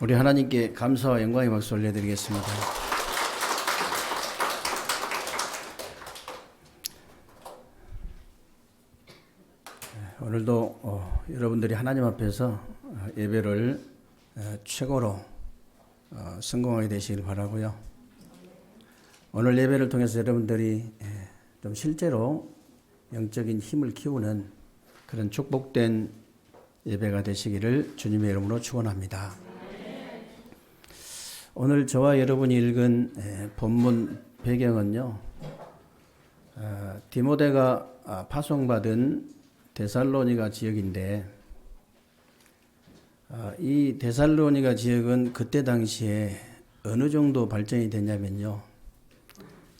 우리 하나님께 감사와 영광의 박수 올려드리겠습니다. 오늘도 여러분들이 하나님 앞에서 예배를 최고로 성공하게 되시길 바라고요. 오늘 예배를 통해서 여러분들이 좀 실제로 영적인 힘을 키우는 그런 축복된 예배가 되시기를 주님의 이름으로 축원합니다. 오늘 저와 여러분이 읽은 본문 배경은요, 디모데가 파송받은 데살로니가 지역인데, 이 데살로니가 지역은 그때 당시에 어느 정도 발전이 됐냐면요,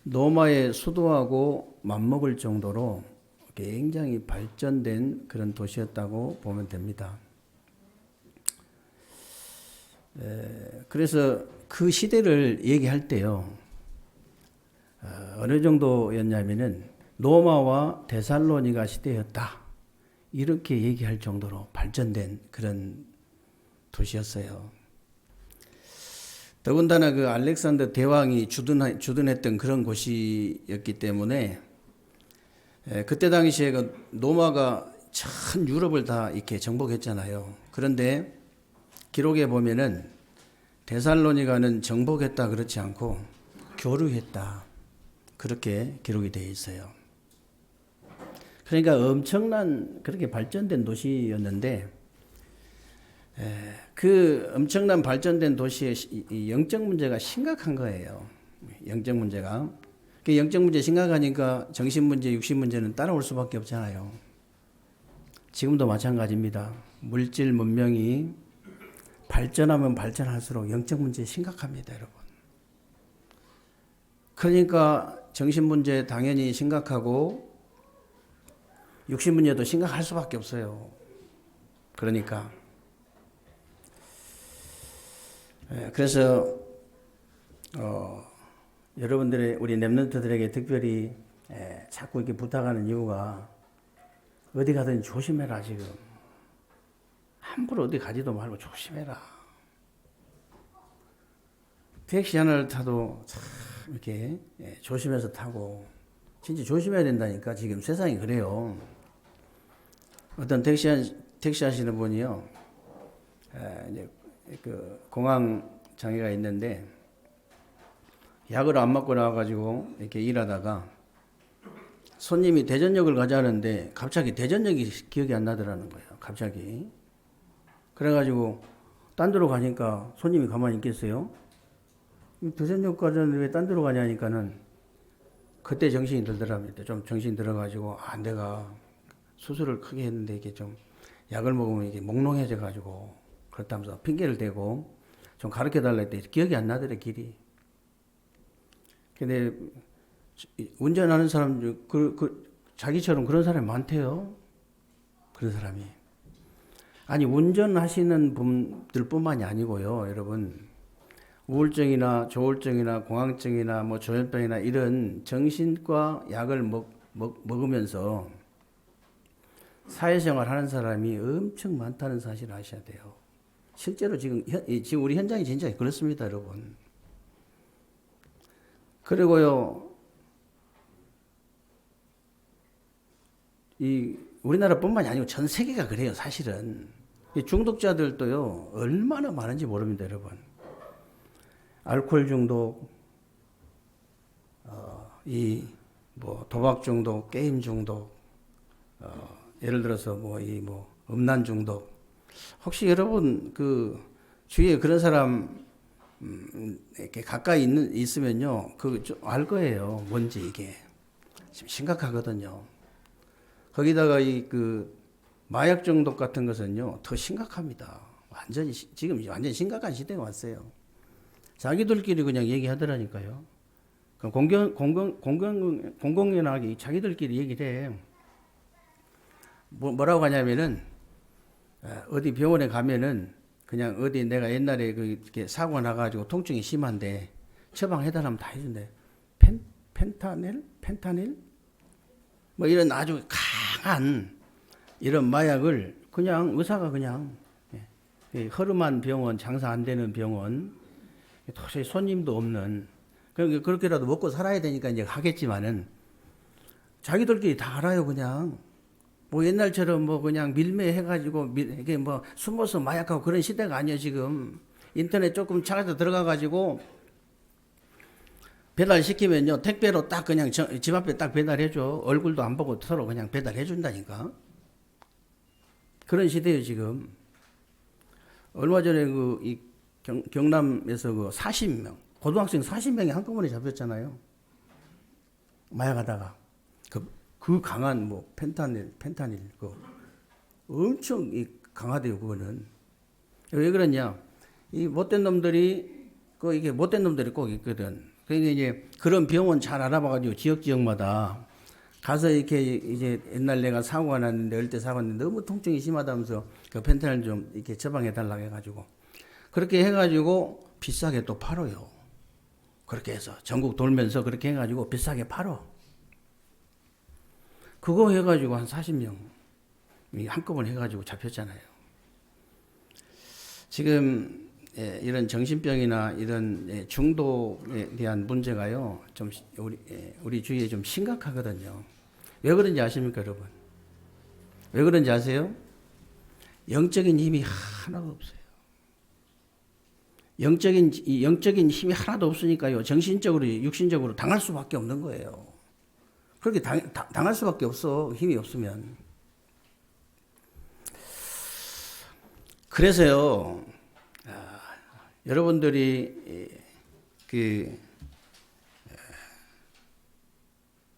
로마의 수도하고 맞먹을 정도로 굉장히 발전된 그런 도시였다고 보면 됩니다. 그래서 그 시대를 얘기할 때요, 어느 정도였냐면은 로마와 데살로니가 시대였다, 이렇게 얘기할 정도로 발전된 그런 도시였어요. 더군다나 그 알렉산더 대왕이 주둔했던 그런 곳이었기 때문에 그때 당시에 그 로마가 전 유럽을 다 이렇게 정복했잖아요. 그런데 기록에 보면은 데살로니가는 정복했다 그렇지 않고 교류했다, 그렇게 기록이 되어 있어요. 그러니까 엄청난 그렇게 발전된 도시였는데, 그 엄청난 발전된 도시의 영적 문제가 심각한 거예요. 영적 문제가. 그 영적 문제 심각하니까 정신 문제, 육신 문제는 따라올 수밖에 없잖아요. 지금도 마찬가지입니다. 물질 문명이 발전하면 발전할수록 영적 문제 심각합니다, 여러분. 그러니까 정신 문제 당연히 심각하고 육신 문제도 심각할 수밖에 없어요. 그러니까 그래서 여러분들의 우리 렘넌트들에게 특별히 자꾸 이렇게 부탁하는 이유가, 어디 가든 조심해라. 지금 함부로 어디 가지도 말고 조심해라. 택시 하나를 타도 참 이렇게 조심해서 타고, 진짜 조심해야 된다니까. 지금 세상이 그래요. 어떤 택시 하시는 분이요, 이제 그 공황 장애가 있는데 약을 안 맞고 나와가지고 이렇게 일하다가 손님이 대전역을 가자는데 갑자기 대전역이 기억이 안 나더라는 거예요. 갑자기. 그래가지고 딴 데로 가니까 손님이 가만히 있겠어요? 대전역 가자는데 왜 딴 데로 가냐니까는 그때 정신이 들더랍니다. 좀 정신이 들어가지고, 내가 수술을 크게 했는데 이게 좀 약을 먹으면 이게 몽롱해져가지고 그렇다면서 핑계를 대고 좀 가르쳐달라 했더니 기억이 안 나더래, 길이. 근데 운전하는 사람, 자기처럼 그런 사람이 많대요. 그런 사람이. 아니, 운전하시는 분들 뿐만이 아니고요, 여러분. 우울증이나 조울증이나 공황증이나 뭐 조현병이나 이런 정신과 약을 먹으면서 사회생활 하는 사람이 엄청 많다는 사실을 아셔야 돼요. 실제로 지금 우리 현장이 진짜 그렇습니다, 여러분. 그리고요, 이 우리나라뿐만이 아니고 전 세계가 그래요, 사실은. 이 중독자들도요, 얼마나 많은지 모릅니다, 여러분. 알코올 중독, 도박 중독, 게임 중독, 예를 들어서 음란 중독. 혹시 여러분 그 주위에 그런 사람 이렇게 가까이 있으면요, 알 거예요. 뭔지 이게 지금 심각하거든요. 거기다가 마약 중독 같은 것은요, 더 심각합니다. 지금 완전히 심각한 시대가 왔어요. 자기들끼리 그냥 얘기하더라니까요. 공공연하게 자기들끼리 얘기를 해. 뭐라고 하냐면은, 어디 병원에 가면은 그냥 어디 내가 옛날에 이렇게 사고가 나가지고 통증이 심한데 처방해달라면 다 해준대. 펜타닐? 뭐 이런 아주 강한 이런 마약을 그냥 의사가 그냥 허름한 병원, 장사 안 되는 병원, 도저히 손님도 없는, 그렇게라도 먹고 살아야 되니까 이제 하겠지만은, 자기들끼리 다 알아요, 그냥. 뭐 옛날처럼 뭐 그냥 밀매해가지고, 이게 뭐 숨어서 마약하고 그런 시대가 아니에요, 지금. 인터넷 조금 찾아서 들어가가지고, 배달시키면요, 택배로 딱 그냥 집 앞에 딱 배달해줘. 얼굴도 안 보고 서로 그냥 배달해준다니까. 그런 시대예요, 지금. 얼마 전에 경남에서 40명, 고등학생 40명이 한꺼번에 잡혔잖아요. 마약하다가. 그 강한 펜타닐, 엄청 강하대요, 그거는. 왜 그러냐. 이 못된 놈들이, 이게 못된 놈들이 꼭 있거든. 그러니까 이제 그런 병원 잘 알아봐가지고 지역마다 가서 이제 옛날 내가 사고가 났는데, 어릴 때 사고가 났는데 너무 통증이 심하다면서 그 펜타닐 좀 이렇게 처방해달라고 해가지고. 그렇게 해가지고 비싸게 또 팔아요. 그렇게 해서 전국 돌면서 그렇게 해가지고 비싸게 팔어. 그거 해가지고 한 40명 한꺼번에 해가지고 잡혔잖아요. 지금 이런 정신병이나 이런 중독에 대한 문제가요, 좀 우리 주위에 좀 심각하거든요. 왜 그런지 아십니까, 여러분? 왜 그런지 아세요? 영적인 힘이 하나도 없어요. 영적인 힘이 하나도 없으니까요, 정신적으로, 육신적으로 당할 수밖에 없는 거예요. 그렇게 당할 수밖에 없어, 힘이 없으면. 그래서요, 여러분들이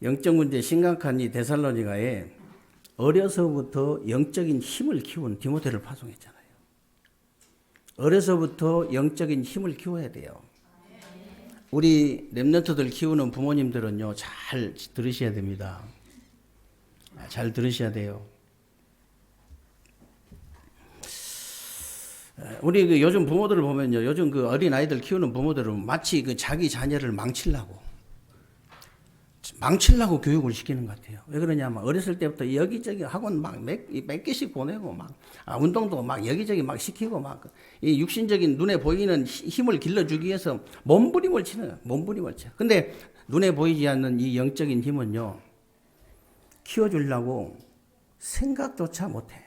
영적 문제 심각한 이 데살로니가에 어려서부터 영적인 힘을 키운 디모데를 파송했잖아요. 어려서부터 영적인 힘을 키워야 돼요. 우리 렘넌트들 키우는 부모님들은요, 잘 들으셔야 됩니다. 잘 들으셔야 돼요. 우리 요즘 부모들을 보면요, 요즘 어린 아이들 키우는 부모들은 마치 자기 자녀를 망치려고 교육을 시키는 것 같아요. 왜 그러냐면 어렸을 때부터 여기저기 학원 몇 개씩 보내고 운동도 여기저기 시키고 이 육신적인 눈에 보이는 힘을 길러주기 위해서 몸부림을 치는 거예요. 몸부림을 쳐. 근데 눈에 보이지 않는 이 영적인 힘은요, 키워주려고 생각조차 못해.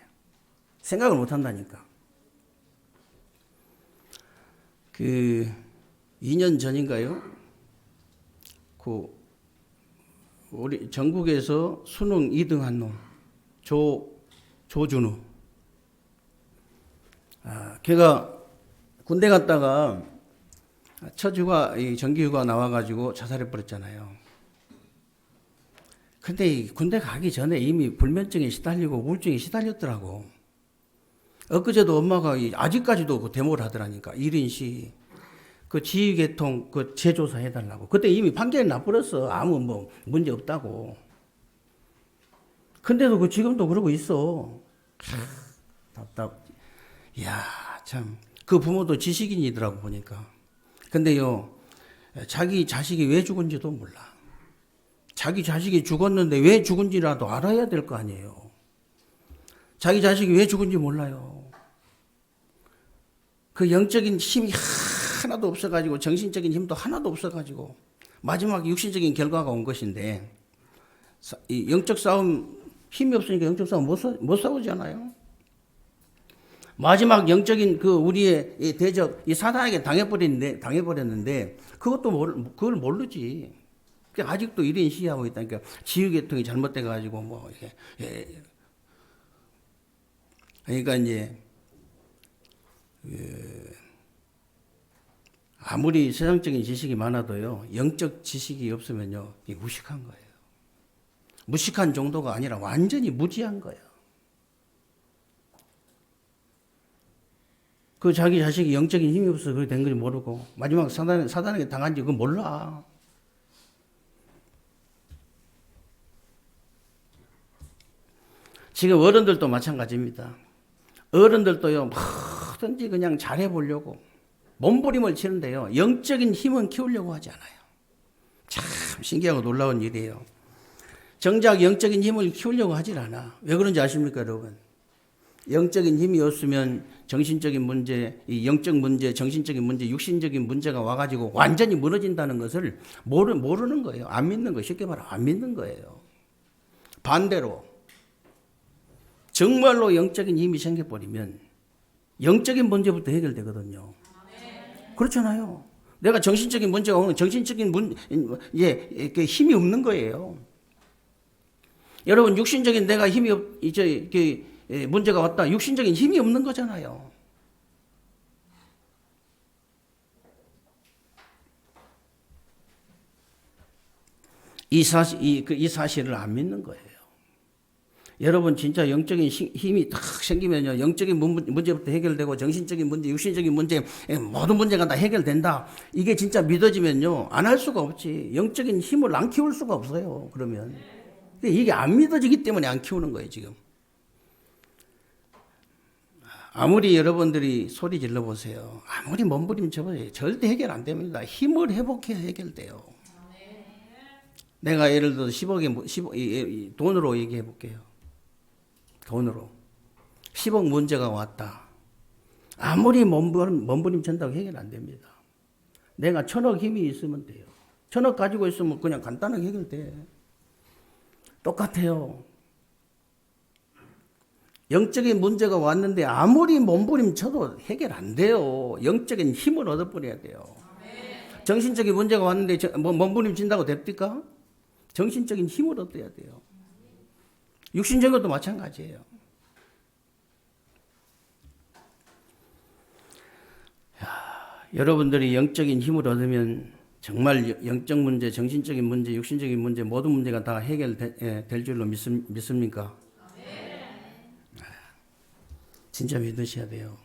생각을 못한다니까. 2년 전인가요? 우리 전국에서 수능 2등 한 놈, 조준우. 걔가 군대 갔다가 첫 휴가, 정기휴가 나와가지고 자살해버렸잖아요. 근데 군대 가기 전에 이미 불면증에 시달리고 우울증에 시달렸더라고. 엊그제도 엄마가 아직까지도 데모를 하더라니까. 1인 시위. 지휘계통 재조사 해달라고. 그때 이미 판결이 나버렸어. 아무 문제 없다고. 근데도 지금도 그러고 있어. 이야, 참. 그 부모도 지식인이더라고, 보니까. 근데요, 자기 자식이 왜 죽은지도 몰라. 자기 자식이 죽었는데 왜 죽은지라도 알아야 될 거 아니에요. 자기 자식이 왜 죽은지 몰라요. 그 영적인 힘이 하나도 없어가지고, 정신적인 힘도 하나도 없어가지고, 마지막 육신적인 결과가 온 것인데, 이 영적 싸움, 힘이 없으니까 영적 싸움 못 싸우잖아요. 마지막 영적인 우리의 이 대적, 이 사단에게 당해버렸는데, 그걸 모르지. 아직도 1인 시위하고 있다니까. 지휘계통이 잘못돼가지고, 그러니까 이제, 아무리 세상적인 지식이 많아도요, 영적 지식이 없으면요, 무식한 거예요. 무식한 정도가 아니라 완전히 무지한 거예요. 자기 자식이 영적인 힘이 없어서 그렇게 된 건지 모르고, 마지막 사단에게 당한지 그건 몰라. 지금 어른들도 마찬가지입니다. 어른들도요, 뭐든지 그냥 잘해보려고 몸부림을 치는데요, 영적인 힘은 키우려고 하지 않아요. 참 신기하고 놀라운 일이에요. 정작 영적인 힘을 키우려고 하질 않아. 왜 그런지 아십니까, 여러분? 영적인 힘이 없으면 정신적인 문제, 이 영적 문제, 정신적인 문제, 육신적인 문제가 와가지고 완전히 무너진다는 것을 모르는 거예요. 안 믿는 거예요. 쉽게 말하면 안 믿는 거예요. 반대로 정말로 영적인 힘이 생겨버리면 영적인 문제부터 해결되거든요. 그렇잖아요. 내가 정신적인 문제가 오면 정신적인 힘이 없는 거예요. 여러분, 육신적인 내가 힘이 문제가 왔다. 육신적인 힘이 없는 거잖아요. 이 사실을 안 믿는 거예요. 여러분, 진짜 영적인 힘이 딱 생기면요, 영적인 문제부터 해결되고 정신적인 문제, 육신적인 문제, 모든 문제가 다 해결된다. 이게 진짜 믿어지면요, 안 할 수가 없지. 영적인 힘을 안 키울 수가 없어요. 그러면 이게 안 믿어지기 때문에 안 키우는 거예요, 지금. 아무리 여러분들이 소리 질러 보세요. 아무리 몸부림쳐보세요. 절대 해결 안 됩니다. 힘을 회복해야 해결돼요. 내가 예를 들어 10억 돈으로 얘기해 볼게요. 돈으로 10억 문제가 왔다. 아무리 몸부림친다고 해결 안 됩니다. 내가 1,000억 힘이 있으면 돼요. 1,000억 가지고 있으면 그냥 간단하게 해결돼. 똑같아요. 영적인 문제가 왔는데 아무리 몸부림쳐도 해결 안 돼요. 영적인 힘을 얻어버려야 돼요. 정신적인 문제가 왔는데 몸부림친다고 됩니까? 정신적인 힘을 얻어야 돼요. 육신적인 것도 마찬가지예요. 여러분들이 영적인 힘을 얻으면 정말 영적 문제, 정신적인 문제, 육신적인 문제 모든 문제가 다 해결될 줄로 믿습니까? 진짜 믿으셔야 돼요.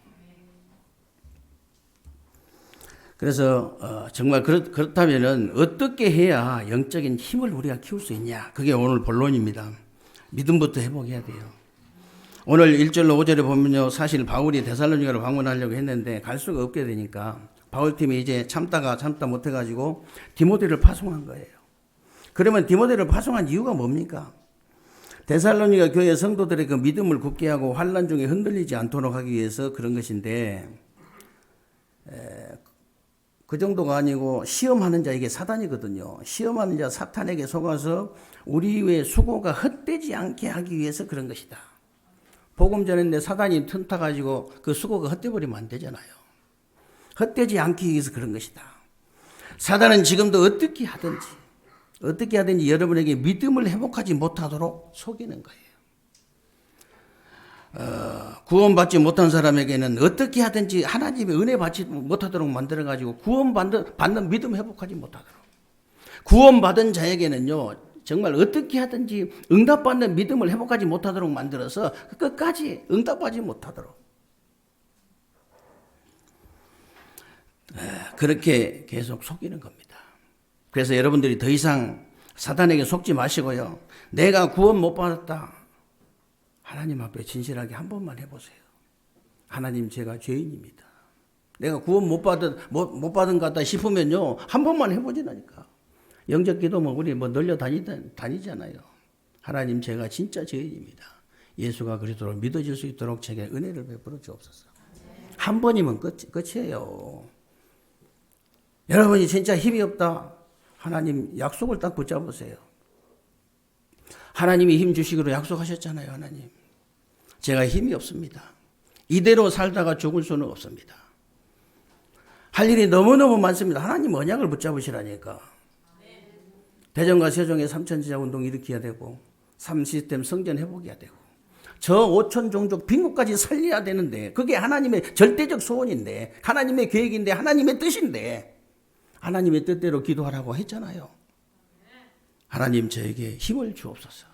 그래서 정말 그렇다면은 어떻게 해야 영적인 힘을 우리가 키울 수 있냐? 그게 오늘 본론입니다. 믿음부터 회복해야 돼요. 오늘 1절로 5절에 보면요, 사실 바울이 데살로니가를 방문하려고 했는데 갈 수가 없게 되니까 바울팀이 이제 참다 못해가지고 디모데를 파송한 거예요. 그러면 디모데를 파송한 이유가 뭡니까? 데살로니가 교회 성도들의 그 믿음을 굳게 하고 환난 중에 흔들리지 않도록 하기 위해서 그런 것인데, 그 정도가 아니고 시험하는 자에게 사단이거든요. 시험하는 자 사탄에게 속아서 우리의 수고가 헛되지 않게 하기 위해서 그런 것이다. 복음 전했는데 사단이 틈타가지고 그 수고가 헛되버리면 안 되잖아요. 헛되지 않기 위해서 그런 것이다. 사단은 지금도 어떻게 하든지 여러분에게 믿음을 회복하지 못하도록 속이는 거예요. 구원받지 못한 사람에게는 어떻게 하든지 하나님의 은혜 받지 못하도록 만들어가지고 구원받는 믿음 회복하지 못하도록. 구원받은 자에게는요, 정말 어떻게 하든지 응답받는 믿음을 회복하지 못하도록 만들어서 끝까지 응답하지 못하도록. 그렇게 계속 속이는 겁니다. 그래서 여러분들이 더 이상 사단에게 속지 마시고요. 내가 구원 못 받았다. 하나님 앞에 진실하게 한 번만 해보세요. 하나님, 제가 죄인입니다. 내가 구원 못 받은 것 같다 싶으면요, 한 번만 해보지라니까. 영적 기도 우리 널려 다니잖아요. 하나님, 제가 진짜 죄인입니다. 예수가 그리스도로 믿어질 수 있도록 제게 은혜를 베풀어 주옵소서. 한 번이면 끝이에요. 여러분이 진짜 힘이 없다. 하나님 약속을 딱 붙잡으세요. 하나님이 힘 주시기로 약속하셨잖아요. 하나님, 제가 힘이 없습니다. 이대로 살다가 죽을 수는 없습니다. 할 일이 너무너무 많습니다. 하나님 언약을 붙잡으시라니까. 대전과 세종의 삼천지자운동 일으켜야 되고 3시스템 성전 회복해야 되고 저 5천 종족 빈국까지 살려야 되는데, 그게 하나님의 절대적 소원인데, 하나님의 계획인데, 하나님의 뜻인데, 하나님의 뜻대로 기도하라고 했잖아요. 하나님, 저에게 힘을 주옵소서.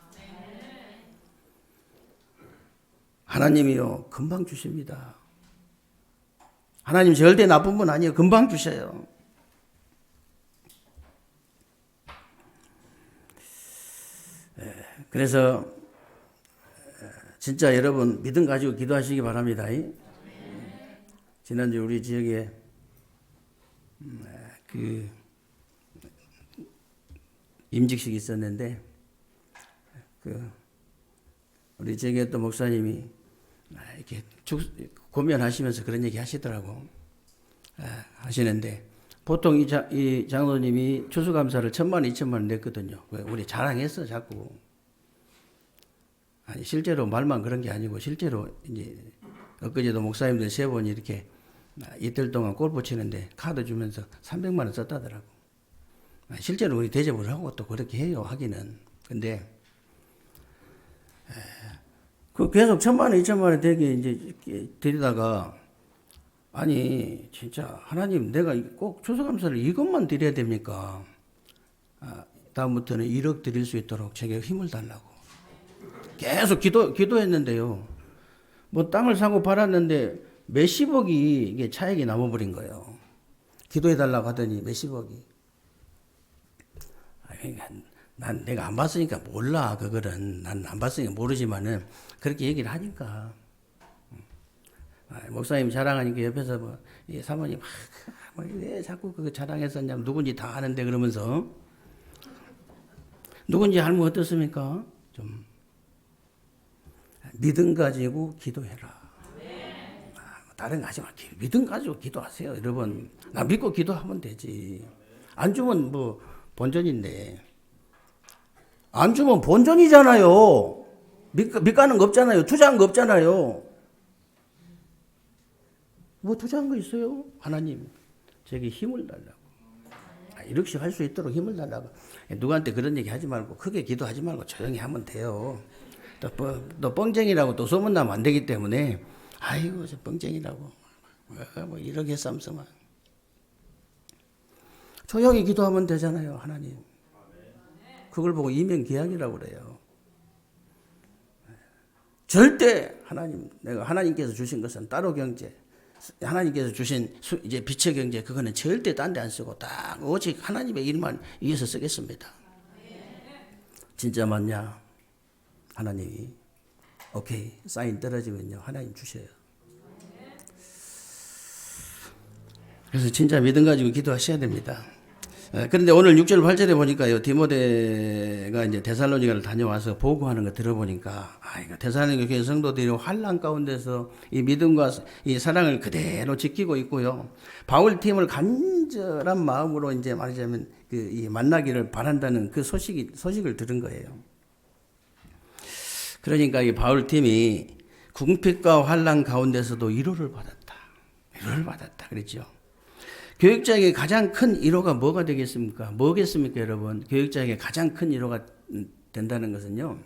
하나님이요, 금방 주십니다. 하나님 절대 나쁜 분 아니에요. 금방 주셔요. 그래서 진짜 여러분 믿음 가지고 기도하시기 바랍니다. 지난주 우리 지역에 그 임직식이 있었는데, 우리 지역에 또 목사님이 이렇게 고면하시면서 그런 얘기 하시더라고. 하시는데 보통 이 장로님이 추수감사를 1,000만, 2,000만 원 냈거든요. 우리 자랑했어 자꾸. 아니 실제로 말만 그런 게 아니고 실제로 이제 엊그제도 목사님들 3분이 이렇게 이틀 동안 골프 치는데 카드 주면서 300만 원 썼다더라고. 실제로 우리 대접을 하고 또 그렇게 해요 하기는. 근데 그 계속 1,000만 원, 2,000만 원 되게 이제 드리다가 아니 진짜 하나님 내가 꼭 추수감사를 이것만 드려야 됩니까? 다음부터는 1억 드릴 수 있도록 제게 힘을 달라고 계속 기도했는데요. 뭐 땅을 사고 팔았는데 몇십억이 이게 차액이 남아버린 거예요. 기도해달라고 하더니 몇십억이. 그러니까 난 내가 안 봤으니까 몰라 그거는. 난 안 봤으니까 모르지만은 그렇게 얘기를 하니까. 목사님 자랑하니까 옆에서 뭐 이 사모님 왜 자꾸 그거 자랑했었냐면 누군지 다 아는데 그러면서 누군지 알면 어떻습니까? 좀 믿음 가지고 기도해라. 다른 거 하지 마. 믿음 가지고 기도하세요. 여러분 나 믿고 기도하면 되지. 안 주면 뭐 본전인데. 안 주면 본전이잖아요. 밑가는 거 없잖아요. 투자한 거 없잖아요. 뭐 투자한 거 있어요? 하나님 제게 힘을 달라고. 이렇게 할 수 있도록 힘을 달라고. 누구한테 그런 얘기 하지 말고 크게 기도하지 말고 조용히 하면 돼요. 또 뻥쟁이라고 또 소문나면 안 되기 때문에 아이고 저 뻥쟁이라고 뭐 이렇게 쌈싸만 조용히 기도하면 되잖아요. 하나님 그걸 보고 이명계약이라고 그래요. 절대 내가 하나님께서 주신 것은 따로 경제, 하나님께서 주신 이제 빛의 경제 그거는 절대 딴 데 안 쓰고 딱 오직 하나님의 일만 위해서 쓰겠습니다. 진짜 맞냐? 하나님이 오케이 사인 떨어지면요 하나님 주셔요. 그래서 진짜 믿음 가지고 기도하셔야 됩니다. 그런데 오늘 6절 8절에 보니까요 디모데가 이제 데살로니가를 다녀와서 보고하는 거 들어보니까 데살로니가 교회 성도들이 환난 가운데서 이 믿음과 이 사랑을 그대로 지키고 있고요. 바울 팀을 간절한 마음으로 이제 말하자면 이 만나기를 바란다는 그 소식을 들은 거예요. 그러니까 이 바울 팀이 궁핍과 환난 가운데서도 위로를 받았다 그랬죠. 교육자에게 가장 큰 위로가 뭐가 되겠습니까? 뭐겠습니까, 여러분? 교육자에게 가장 큰 위로가 된다는 것은요.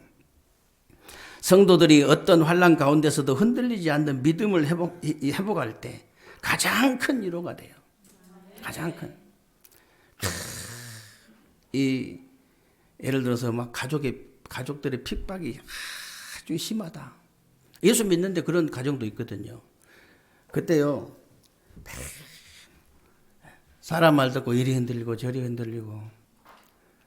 성도들이 어떤 환난 가운데서도 흔들리지 않는 믿음을 회복할 때 가장 큰 위로가 돼요. 가장 큰. 예를 들어서 막 가족들의 핍박이 아주 심하다. 예수 믿는데 그런 가정도 있거든요. 그때요. 사람 말 듣고 이리 흔들리고 저리 흔들리고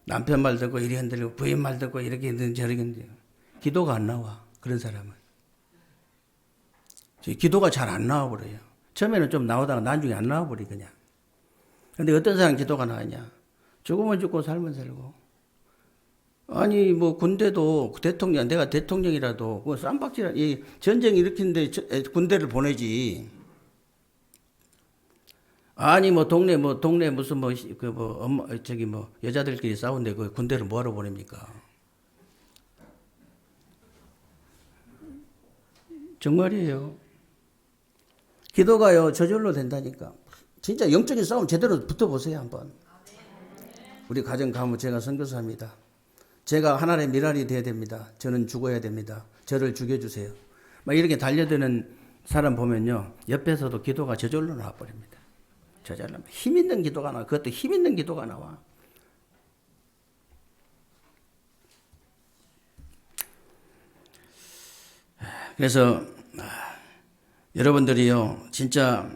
남편 말 듣고 이리 흔들리고 부인 말 듣고 이렇게 흔들리고 저리 흔들리고 기도가 안 나와. 그런 사람은. 기도가 잘 안 나와버려요. 처음에는 좀 나오다가 나중에 안 나와버리 그냥. 근데 어떤 사람 기도가 나왔냐. 죽으면 죽고 살면 살고. 아니 뭐 군대도 대통령 내가 대통령이라도 뭐 쌈박질 전쟁 일으키는데 군대를 보내지. 아니 뭐 동네 무슨 여자들끼리 싸우는데 그 군대를 뭐하러 보냅니까? 정말이에요. 기도가요 저절로 된다니까. 진짜 영적인 싸움 제대로 붙어보세요 한번. 우리 가정 가면 제가 선교사입니다. 제가 하나님의 미랄이 돼야 됩니다. 저는 죽어야 됩니다. 저를 죽여주세요. 막 이렇게 달려드는 사람 보면요 옆에서도 기도가 저절로 나와버립니다. 저절로 힘 있는 기도가 나와. 그것도 힘 있는 기도가 나와. 그래서 여러분들이요 진짜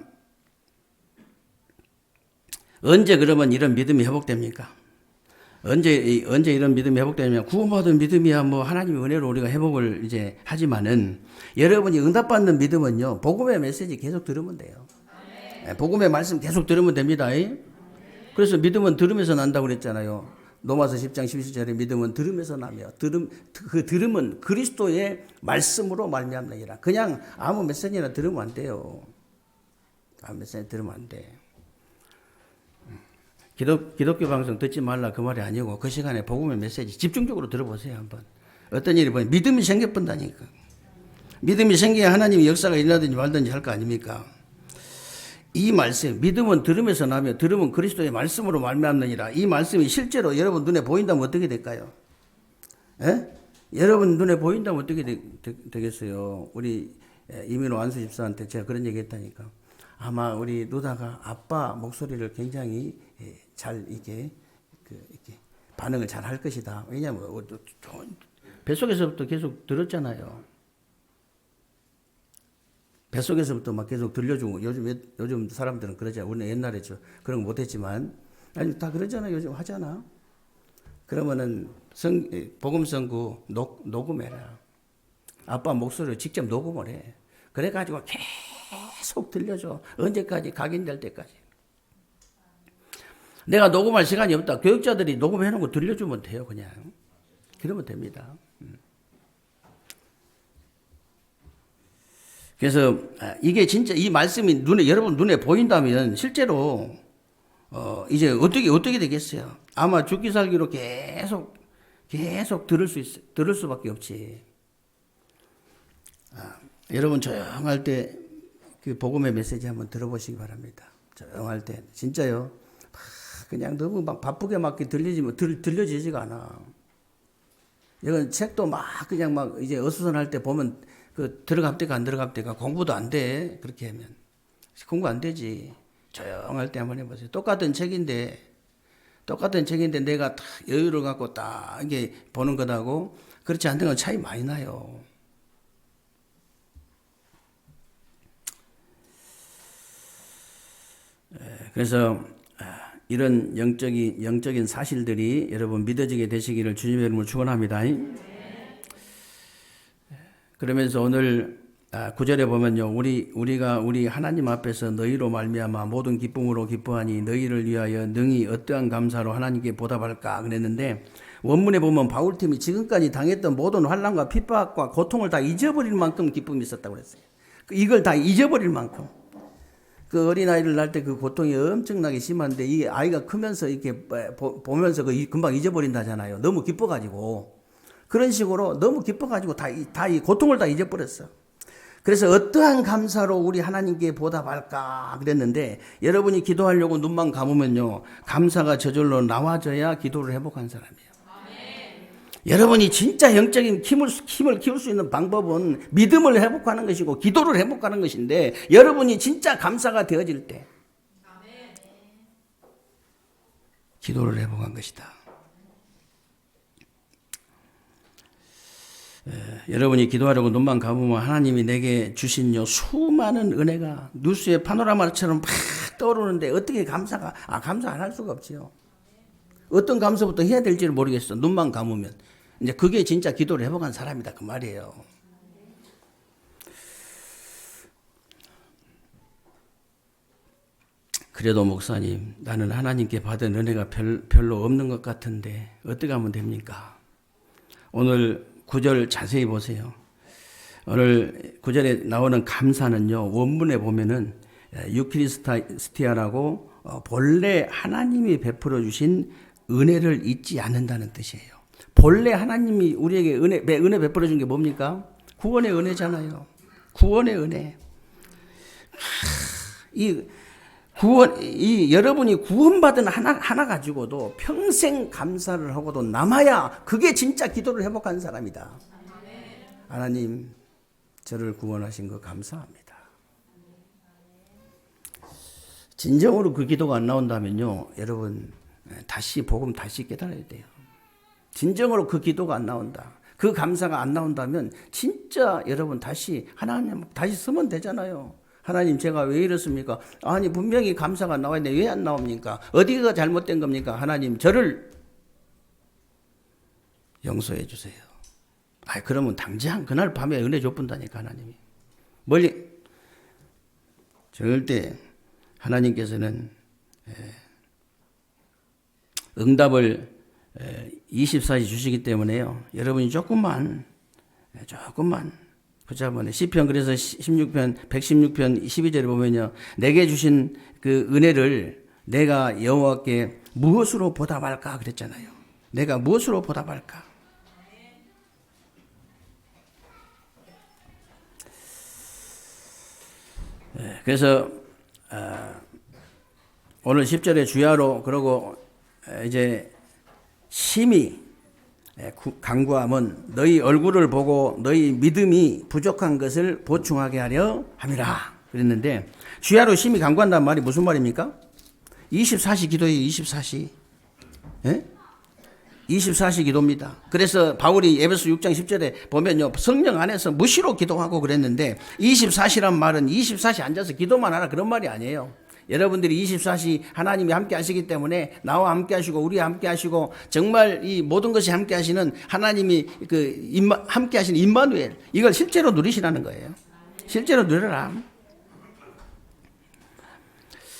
언제 그러면 이런 믿음이 회복됩니까? 언제 이런 믿음이 회복되냐면 구원받은 믿음이야 뭐 하나님의 은혜로 우리가 회복을 이제 하지만은 여러분이 응답받는 믿음은요 복음의 메시지 계속 들으면 돼요. 복음의 말씀 계속 들으면 됩니다. 그래서 믿음은 들으면서 난다고 그랬잖아요. 로마서 10장 11절에 믿음은 들음에서 나며 그 들음은 그리스도의 말씀으로 말미암느니라. 그냥 아무 메시지나 들으면 안 돼요. 아무 메시지 들으면 안 돼. 기독교 방송 듣지 말라 그 말이 아니고 그 시간에 복음의 메시지 집중적으로 들어보세요. 한번. 어떤 일이 보면 믿음이 생겨본다니까. 믿음이 생겨야 하나님의 역사가 일어나든지 말든지 할 거 아닙니까? 이 말씀, 믿음은 들음에서 나며 들음은 그리스도의 말씀으로 말미암느니라. 이 말씀이 실제로 여러분 눈에 보인다면 어떻게 될까요? 에? 여러분 눈에 보인다면 어떻게 되겠어요? 우리 이민호 안수 집사한테 제가 그런 얘기 했다니까. 아마 우리 누다가 아빠 목소리를 굉장히 잘 이렇게 반응을 잘 할 것이다. 왜냐하면 뱃속에서부터 계속 들었잖아요. 뱃속에서부터 막 계속 들려주고 요즘 사람들은 그러잖아요. 우리는 옛날에 그런 거 못했지만 아니 다 그러잖아요. 요즘 하잖아. 그러면은 복음성구 녹음해라. 아빠 목소리를 직접 녹음을 해. 그래가지고 계속 들려줘. 언제까지? 각인될 때까지. 내가 녹음할 시간이 없다. 교육자들이 녹음해놓은 거 들려주면 돼요. 그냥. 그러면 됩니다. 그래서 이게 진짜 이 말씀이 여러분 눈에 보인다면 실제로 이제 어떻게 되겠어요? 아마 죽기 살기로 계속 들을 수밖에 없지. 여러분 조용할 때 그 복음의 메시지 한번 들어보시기 바랍니다. 조용할 때 진짜요. 그냥 너무 막 바쁘게 막 들려지지가 않아. 이건 책도 막 그냥 막 이제 어수선할 때 보면 그 들어갈 때가 안 들어갈 때가 공부도 안 돼. 그렇게 하면 공부 안 되지. 조용할 때 한번 해보세요. 똑같은 책인데 내가 딱 여유를 갖고 딱 이게 보는 것하고 그렇지 않은 건 차이 많이 나요. 그래서 이런 영적인 사실들이 여러분 믿어지게 되시기를 주님의 이름으로 축원합니다. 그러면서 오늘 9절에 보면요. 우리가 우리 하나님 앞에서 너희로 말미암아 모든 기쁨으로 기뻐하니 너희를 위하여 능히 어떠한 감사로 하나님께 보답할까 그랬는데 원문에 보면 바울팀이 지금까지 당했던 모든 환난과 핍박과 고통을 다 잊어버릴 만큼 기쁨이 있었다고 그랬어요. 이걸 다 잊어버릴 만큼. 그 어린아이를 낳을 때 그 고통이 엄청나게 심한데 이 아이가 크면서 이렇게 보면서 금방 잊어버린다잖아요. 너무 기뻐가지고. 그런 식으로 너무 기뻐가지고 다 이 고통을 다 잊어버렸어. 그래서 어떠한 감사로 우리 하나님께 보답할까 그랬는데 여러분이 기도하려고 눈만 감으면요. 감사가 저절로 나와져야 기도를 회복한 사람이에요. 여러분이 진짜 영적인 힘을 키울 수 있는 방법은 믿음을 회복하는 것이고 기도를 회복하는 것인데 여러분이 진짜 감사가 되어질 때 기도를 회복한 것이다. 여러분이 기도하려고 눈만 감으면 하나님이 내게 주신 수많은 은혜가 뉴스의 파노라마처럼 막 떠오르는데 어떻게 감사 안 할 수가 없지요. 어떤 감사부터 해야 될지를 모르겠어. 눈만 감으면. 이제 그게 진짜 기도를 회복한 사람이다 그 말이에요. 그래도 목사님 나는 하나님께 받은 은혜가 별로 없는 것 같은데 어떻게 하면 됩니까? 오늘 9절 자세히 보세요. 오늘 9절에 나오는 감사는요. 원문에 보면은 유키리스티아라고 본래 하나님이 베풀어 주신 은혜를 잊지 않는다는 뜻이에요. 본래 하나님이 우리에게 은혜 베풀어 준 게 뭡니까? 구원의 은혜잖아요. 구원의 은혜. 여러분이 구원받은 하나 가지고도 평생 감사를 하고도 남아야 그게 진짜 기도를 회복한 사람이다. 하나님, 저를 구원하신 거 감사합니다. 진정으로 그 기도가 안 나온다면요, 여러분, 복음 다시 깨달아야 돼요. 진정으로 그 기도가 안 나온다. 그 감사가 안 나온다면 진짜 여러분 하나님 다시 쓰면 되잖아요. 하나님 제가 왜 이렇습니까? 아니 분명히 감사가 나와야 왜 안 나옵니까? 어디가 잘못된 겁니까? 하나님 저를 용서해 주세요. 그러면 당장 그날 밤에 은혜 줬분다니까 하나님이. 절대 하나님께서는 응답을 24시 주시기 때문에요. 여러분이 조금만 붙잡아내. 시편 그래서 16편 116편 12절에 보면요. 내게 주신 그 은혜를 내가 여호와께 무엇으로 보답할까 그랬잖아요. 내가 무엇으로 보답할까? 그래서 오늘 10절에 주야로 그러고 이제 심히 간구함은 너희 얼굴을 보고 너희 믿음이 부족한 것을 보충하게 하려 함이라 그랬는데 주야로 심히 간구한다는 말이 무슨 말입니까? 24시 기도예요. 24시. 예? 24시 기도입니다. 그래서 바울이 에베소 6장 10절에 보면요. 성령 안에서 무시로 기도하고 그랬는데 24시란 말은 24시 앉아서 기도만 하라 그런 말이 아니에요. 여러분들이 24시 하나님이 함께 하시기 때문에 나와 함께 하시고 우리와 함께 하시고 정말 이 모든 것이 함께 하시는 하나님이 함께 하시는 임마누엘 이걸 실제로 누리시라는 거예요. 실제로 누려라.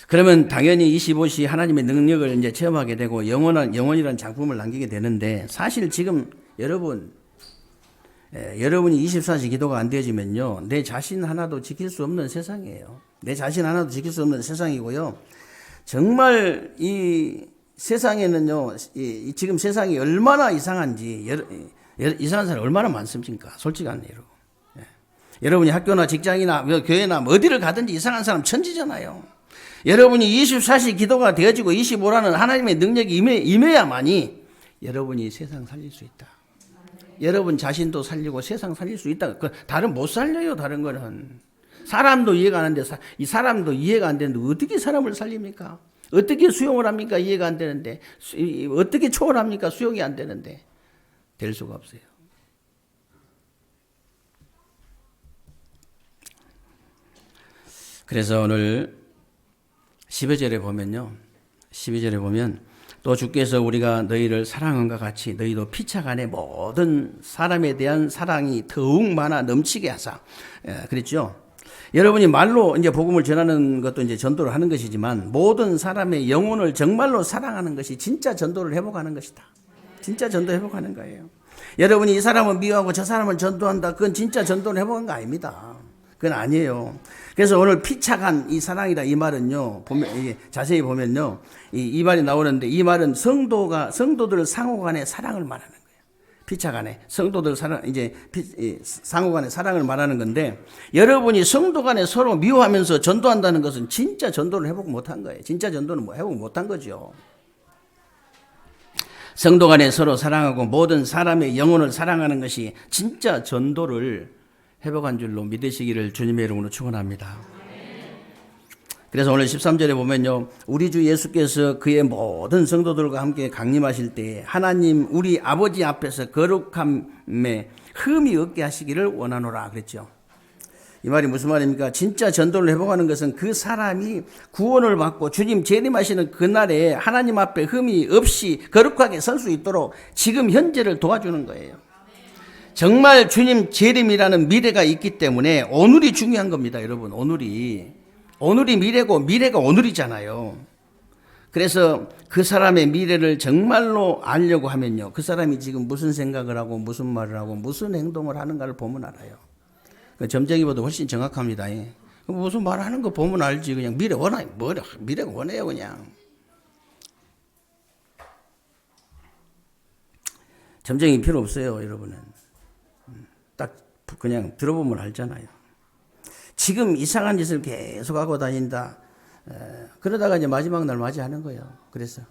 그러면 당연히 25시 하나님의 능력을 이제 체험하게 되고 영원이라는 작품을 남기게 되는데 사실 지금 여러분이 24시 기도가 안 되어지면요. 내 자신 하나도 지킬 수 없는 세상이에요. 내 자신 하나도 지킬 수 없는 세상이고요. 정말 이 세상에는요. 지금 세상이 얼마나 이상한지 이상한 사람이 얼마나 많습니까? 솔직한 예로. 여러분이 학교나 직장이나 교회나 어디를 가든지 이상한 사람 천지잖아요. 여러분이 24시 기도가 되어지고 25라는 하나님의 능력이 임해야만이 여러분이 세상 살릴 수 있다. 여러분 자신도 살리고 세상 살릴 수 있다. 다른 못 살려요. 다른 거는. 사람도 이해가 안 하는데 이 사람도 이해가 안 되는데 어떻게 사람을 살립니까? 어떻게 수용을 합니까? 이해가 안 되는데 어떻게 초월합니까? 수용이 안 되는데 될 수가 없어요. 그래서 오늘 12절에 보면요. 12절에 보면 또 주께서 우리가 너희를 사랑한과 같이 너희도 피차 간에 모든 사람에 대한 사랑이 더욱 많아 넘치게 하사. 그랬죠. 여러분이 말로 이제 복음을 전하는 것도 이제 전도를 하는 것이지만 모든 사람의 영혼을 정말로 사랑하는 것이 진짜 전도를 회복하는 것이다. 진짜 전도 회복하는 거예요. 여러분이 이 사람을 미워하고 저 사람을 전도한다. 그건 진짜 전도를 회복한 거 아닙니다. 그건 아니에요. 그래서 오늘 피차간 이 사랑이다 이 말은요. 자세히 보면요. 이 말이 나오는데 이 말은 성도들 상호간의 사랑을 말하는 거예요. 피차간에 성도들 사랑 상호간의 사랑을 말하는 건데 여러분이 성도 간에 서로 미워하면서 전도한다는 것은 진짜 전도를 회복 못한 거예요. 진짜 전도는 회복 못한 거죠. 성도 간에 서로 사랑하고 모든 사람의 영혼을 사랑하는 것이 진짜 전도를 회복한 줄로 믿으시기를 주님의 이름으로 축원합니다. 그래서 오늘 13절에 보면요. 우리 주 예수께서 그의 모든 성도들과 함께 강림하실 때에 하나님 우리 아버지 앞에서 거룩함에 흠이 없게 하시기를 원하노라 그랬죠. 이 말이 무슨 말입니까? 진짜 전도를 회복하는 것은 그 사람이 구원을 받고 주님 재림하시는 그날에 하나님 앞에 흠이 없이 거룩하게 설 수 있도록 지금 현재를 도와주는 거예요. 정말 주님 재림이라는 미래가 있기 때문에 오늘이 중요한 겁니다. 여러분 오늘이 미래고 미래가 오늘이잖아요. 그래서 그 사람의 미래를 정말로 알려고 하면요. 그 사람이 지금 무슨 생각을 하고 무슨 말을 하고 무슨 행동을 하는가를 보면 알아요. 점쟁이보다 훨씬 정확합니다. 무슨 말하는 거 보면 알지. 그냥 미래가 원해요 그냥. 점쟁이 필요 없어요 여러분은. 딱 그냥 들어보면 알잖아요. 지금 이상한 짓을 계속 하고 다닌다. 그러다가 이제 마지막 날 맞이하는 거예요. 그래서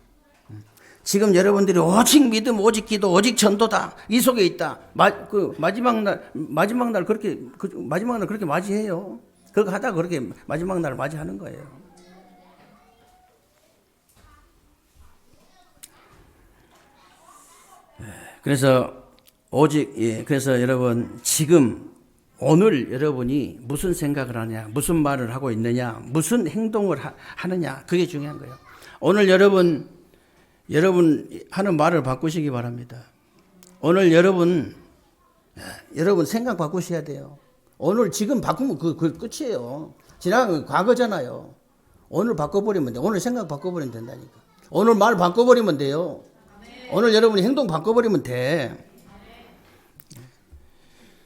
지금 여러분들이 오직 믿음, 오직 기도, 오직 전도다. 이 속에 있다. 마지막 날 그렇게 맞이해요. 그렇게 하다가 그렇게 마지막 날 맞이하는 거예요. 그래서 여러분 지금 오늘 여러분이 무슨 생각을 하냐, 무슨 말을 하고 있느냐, 무슨 행동을 하느냐 그게 중요한 거예요. 오늘 여러분 하는 말을 바꾸시기 바랍니다. 오늘 여러분 생각 바꾸셔야 돼요. 오늘 지금 바꾸면 그 끝이에요. 지나간 건 과거잖아요. 오늘 바꿔버리면 돼. 오늘 생각 바꿔버리면 된다니까. 오늘 말 바꿔버리면 돼요. 오늘 여러분이 행동 바꿔버리면 돼.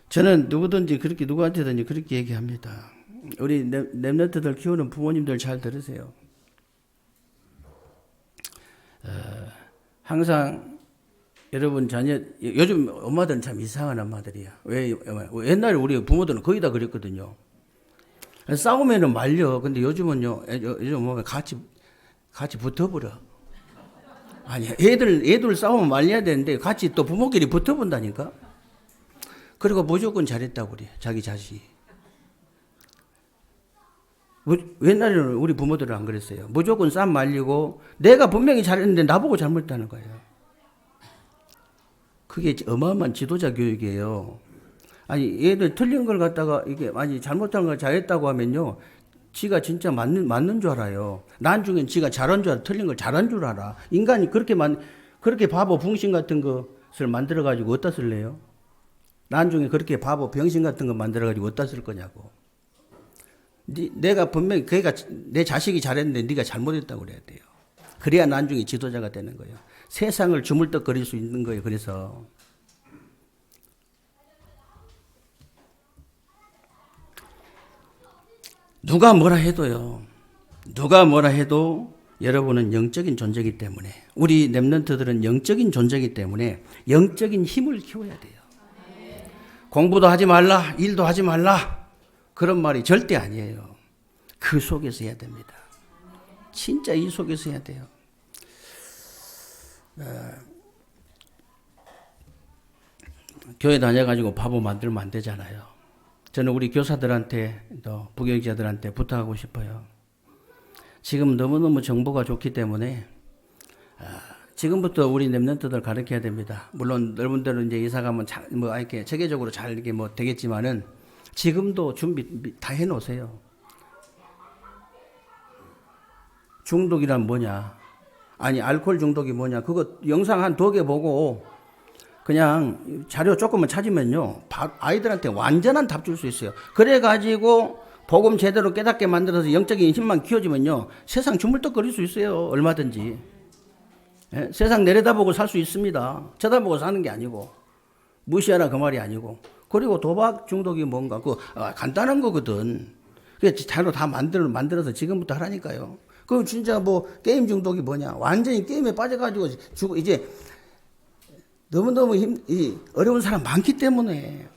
저는 누구든지 그렇게 누구한테든지 그렇게 얘기합니다. 우리 랩런트들 키우는 부모님들 잘 들으세요. 항상 여러분 자녀 요즘 엄마들은 참 이상한 엄마들이야. 왜 옛날에 우리 부모들은 거의 다 그랬거든요. 싸우면은 말려. 근데 요즘은요. 요즘 보면 같이 붙어버려. 아니 애들 싸우면 말려야 되는데 같이 또 부모끼리 붙어본다니까. 그리고 무조건 잘했다고 그래. 자기 자식이. 옛날에는 우리 부모들은 안 그랬어요. 무조건 쌈 말리고 내가 분명히 잘했는데 나보고 잘못했다는 거예요. 그게 어마어마한 지도자 교육이에요. 아니 얘들 틀린 걸 갖다가 이게 아니 잘못한 걸 잘했다고 하면요. 지가 진짜 맞는 줄 알아요. 나중엔 지가 잘한 줄 알아. 틀린 걸 잘한 줄 알아. 인간이 그렇게 바보 붕신 같은 것을 만들어 가지고 어디다 쓸래요? 나중에 그렇게 바보 병신 같은 거 만들어 가지고 어디다 쓸 거냐고. 내가 분명히 걔가 내 자식이 잘했는데 네가 잘못했다고 그래야 돼요. 그래야 나중에 지도자가 되는 거예요. 세상을 주물떡거릴 수 있는 거예요. 그래서 누가 뭐라 해도요. 누가 뭐라 해도 여러분은 영적인 존재이기 때문에 우리 랩런트들은 영적인 존재이기 때문에 영적인 힘을 키워야 돼요. 공부도 하지 말라, 일도 하지 말라 그런 말이 절대 아니에요. 그 속에서 해야 됩니다. 진짜 이 속에서 해야 돼요. 교회 다녀가지고 바보 만들면 안 되잖아요. 저는 우리 교사들한테 또 부교육자들한테 부탁하고 싶어요. 지금 너무너무 정보가 좋기 때문에 지금부터 우리 랩런트들 가르쳐야 됩니다. 물론 여러분들은 이제 이사 가면 뭐 이렇게 체계적으로 잘 이렇게 뭐 되겠지만은 지금도 준비 다 해놓으세요. 중독이란 뭐냐? 아니 알코올 중독이 뭐냐? 그거 영상 한 2개 보고 그냥 자료 조금만 찾으면요. 아이들한테 완전한 답 줄 수 있어요. 그래가지고 복음 제대로 깨닫게 만들어서 영적인 힘만 키워주면요. 세상 주물떡거릴 수 있어요. 얼마든지. 예? 세상 내려다보고 살 수 있습니다. 쳐다보고 사는 게 아니고. 무시하라 그 말이 아니고. 그리고 도박 중독이 뭔가 간단한 거거든. 그게 자료 다 만들어서 지금부터 하라니까요. 그럼 진짜 뭐 게임 중독이 뭐냐. 완전히 게임에 빠져가지고 이제 너무너무 어려운 사람 많기 때문에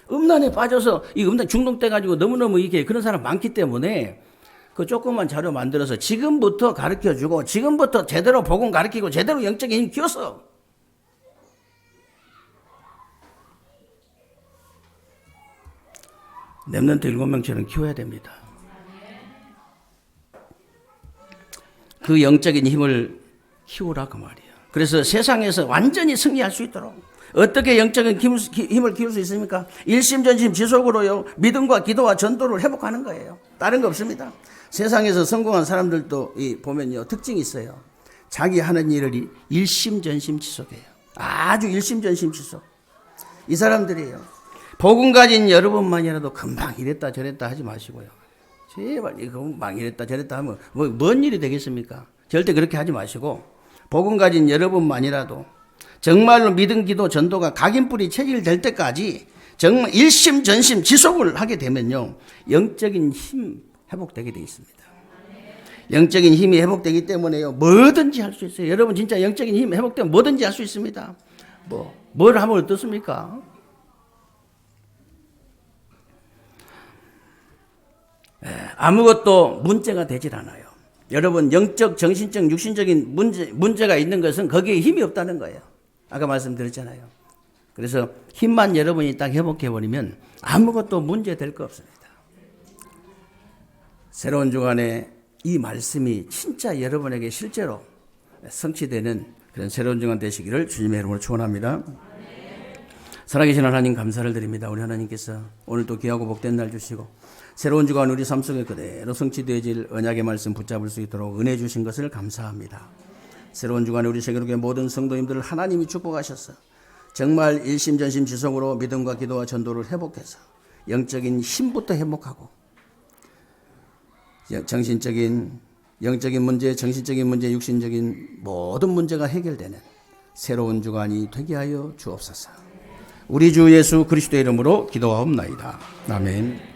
음란에 빠져서 이 음란 중독돼 가지고 너무너무 이게 그런 사람 많기 때문에 그 조그만 자료 만들어서 지금부터 가르쳐 주고 지금부터 제대로 복음 가르치고 제대로 영적인 힘 키워서 랩런트 7명처럼 키워야 됩니다. 그 영적인 힘을 키우라 그 말이에요. 그래서 세상에서 완전히 승리할 수 있도록 어떻게 영적인 힘을 키울 수 있습니까? 일심전심 지속으로요. 믿음과 기도와 전도를 회복하는 거예요. 다른 거 없습니다. 세상에서 성공한 사람들도 보면요. 특징이 있어요. 자기 하는 일을 일심전심 지속해요. 아주 일심전심 지속. 이 사람들이에요. 복음 가진 여러분만이라도 금방 이랬다 저랬다 하지 마시고요. 제발 금방 이랬다 저랬다 하면 뭔 일이 되겠습니까? 절대 그렇게 하지 마시고 복음 가진 여러분만이라도 정말로 믿음, 기도, 전도가 각인뿌리 체질될 때까지 정말 일심전심 지속을 하게 되면요. 영적인 힘 회복되게 되어 있습니다. 영적인 힘이 회복되기 때문에요. 뭐든지 할 수 있어요. 여러분 진짜 영적인 힘 회복되면 뭐든지 할 수 있습니다. 뭘 하면 어떻습니까? 아무것도 문제가 되질 않아요. 여러분 영적, 정신적, 육신적인 문제가 있는 것은 거기에 힘이 없다는 거예요. 아까 말씀드렸잖아요. 그래서 힘만 여러분이 딱 회복해버리면 아무것도 문제 될 거 없습니다. 새로운 주간에 이 말씀이 진짜 여러분에게 실제로 성취되는 그런 새로운 주간 되시기를 주님의 이름으로 축원합니다. 살아계신 하나님 감사를 드립니다. 우리 하나님께서 오늘도 귀하고 복된 날 주시고 새로운 주간 우리 삶 속에 그대로 성취되어질 언약의 말씀 붙잡을 수 있도록 은혜 주신 것을 감사합니다. 새로운 주간에 우리 세계로의 모든 성도님들을 하나님이 축복하셔서 정말 일심전심 지속으로 믿음과 기도와 전도를 회복해서 영적인 힘부터 회복하고 정신적인 영적인 문제, 정신적인 문제, 육신적인 모든 문제가 해결되는 새로운 주간이 되게 하여 주옵소서. 우리 주 예수 그리스도의 이름으로 기도하옵나이다. 아멘.